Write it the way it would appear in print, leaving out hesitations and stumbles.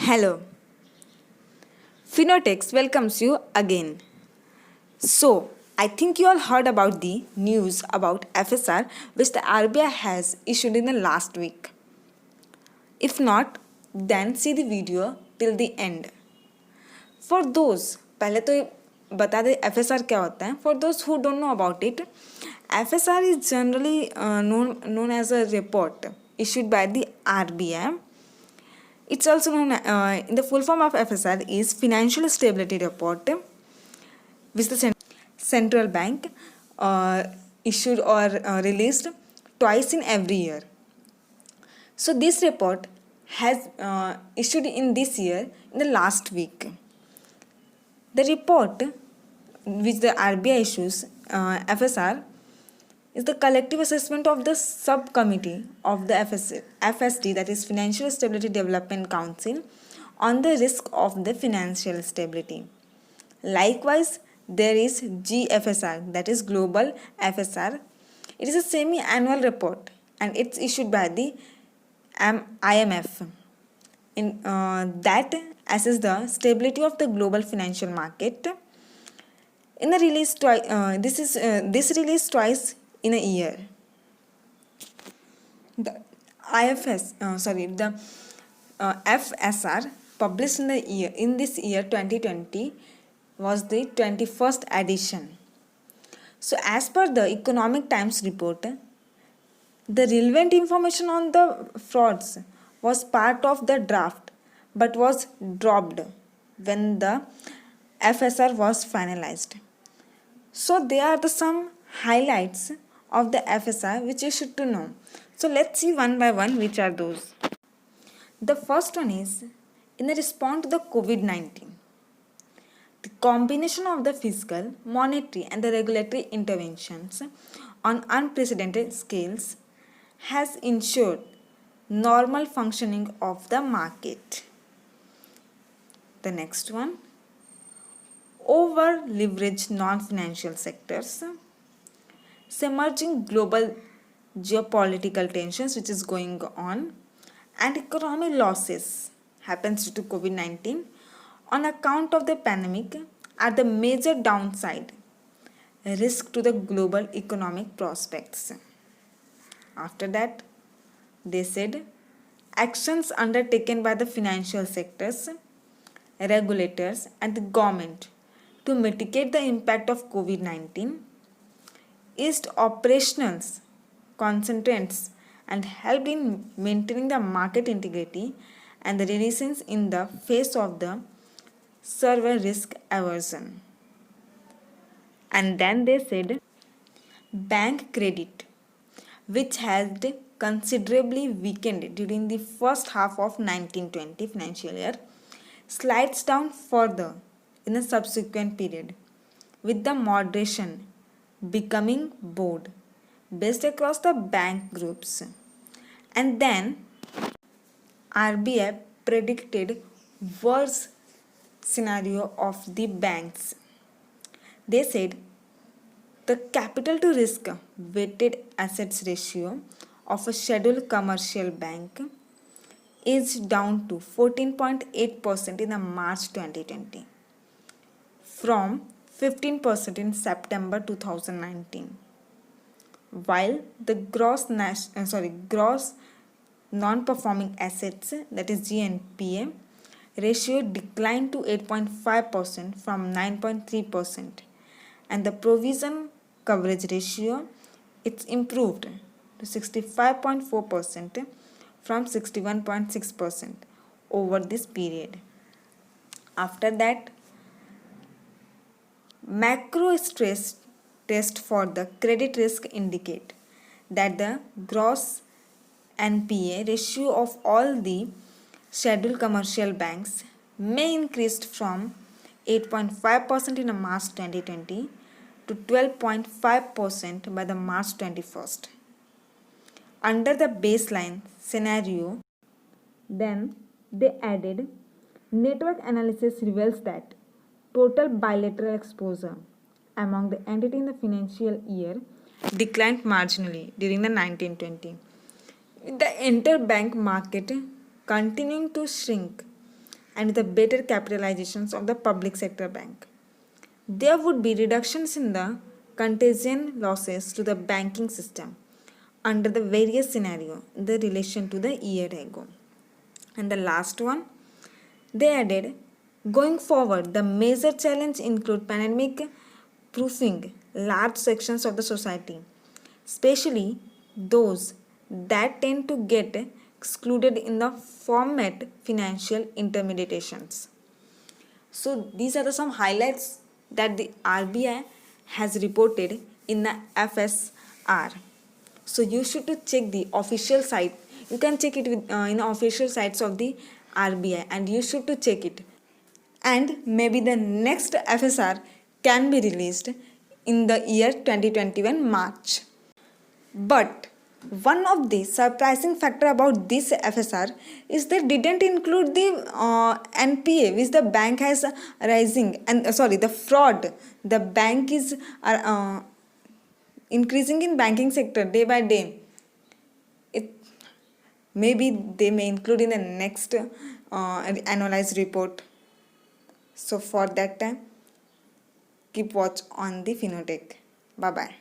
Hello, Phenotex welcomes you again. So, I think you all heard about the news about FSR which the RBI has issued in the last week. If not, then see the video till the end. For those, पहले तो ये बता दे FSR क्या होता है. For those who don't know about it, FSR is generally known as a report issued by the RBI. It's also known in the full form of FSR is Financial Stability Report, which the central bank issued or released twice in every year. So this report has issued in this year in the last week. The report which the RBI issues, FSR, is the collective assessment of the subcommittee of the FSD, that is Financial Stability Development Council, on the risk of the financial stability. Likewise, there is GFSR, that is Global FSR. It is a semi-annual report and it's issued by the IMF. In that assesses the stability of the global financial market. In the release this release twice in a year. The FSR published in this year 2020 was the 21st edition. So as per the Economic Times report, the relevant information on the frauds was part of the draft but was dropped when the FSR was finalized. So there are some highlights of the FSR which you should to know. So let's see one by one which are those. The first one is in the response to the COVID-19. The combination of the fiscal, monetary and the regulatory interventions on unprecedented scales has ensured normal functioning of the market. The next one, over leveraged non-financial sectors, emerging global geopolitical tensions which is going on, and economic losses happens due to COVID-19 on account of the pandemic are the major downside risk to the global economic prospects. After that, they said actions undertaken by the financial sectors, regulators and the government to mitigate the impact of COVID-19 eased operationals concentrates and helped in maintaining the market integrity and the resilience in the face of the severe risk aversion. And then they said bank credit, which had considerably weakened during the first half of 1920 financial year, slides down further in the subsequent period, with the moderation becoming broad based across the bank groups. And then RBI predicted worse scenario of the banks. They said the capital to risk weighted assets ratio of a scheduled commercial bank is down to 14.8% in the March 2020 from 15% in September 2019, while the gross non-performing assets, that is GNPA, ratio declined to 8.5% from 9.3%, and the provision coverage ratio, it's improved to 65.4% from 61.6% over this period. After that, macro stress test for the credit risk indicate that the gross NPA ratio of all the scheduled commercial banks may increase from 8.5% in March 2020 to 12.5% by the March 21st. Under the baseline scenario, then they added network analysis reveals that total bilateral exposure among the entity in the financial year declined marginally during the 1920. With the interbank market continuing to shrink and the better capitalizations of the public sector bank. There would be reductions in the contagion losses to the banking system under the various scenario in the relation to the year ago. And the last one, they added, going forward, the major challenge include pandemic proofing large sections of the society, especially those that tend to get excluded in the format financial intermediations. So these are the some highlights that the RBI has reported in the FSR. So you should to check the official site. You can check it with in the official sites of the RBI, and you should to check it. And maybe the next FSR can be released in the year 2021 March. But one of the surprising factor about this FSR is they didn't include the NPA which the bank has rising, and the fraud the bank is increasing in banking sector day by day. It maybe they may include in the next analyzed report. So for that time, keep watch on the Finotech. Bye bye.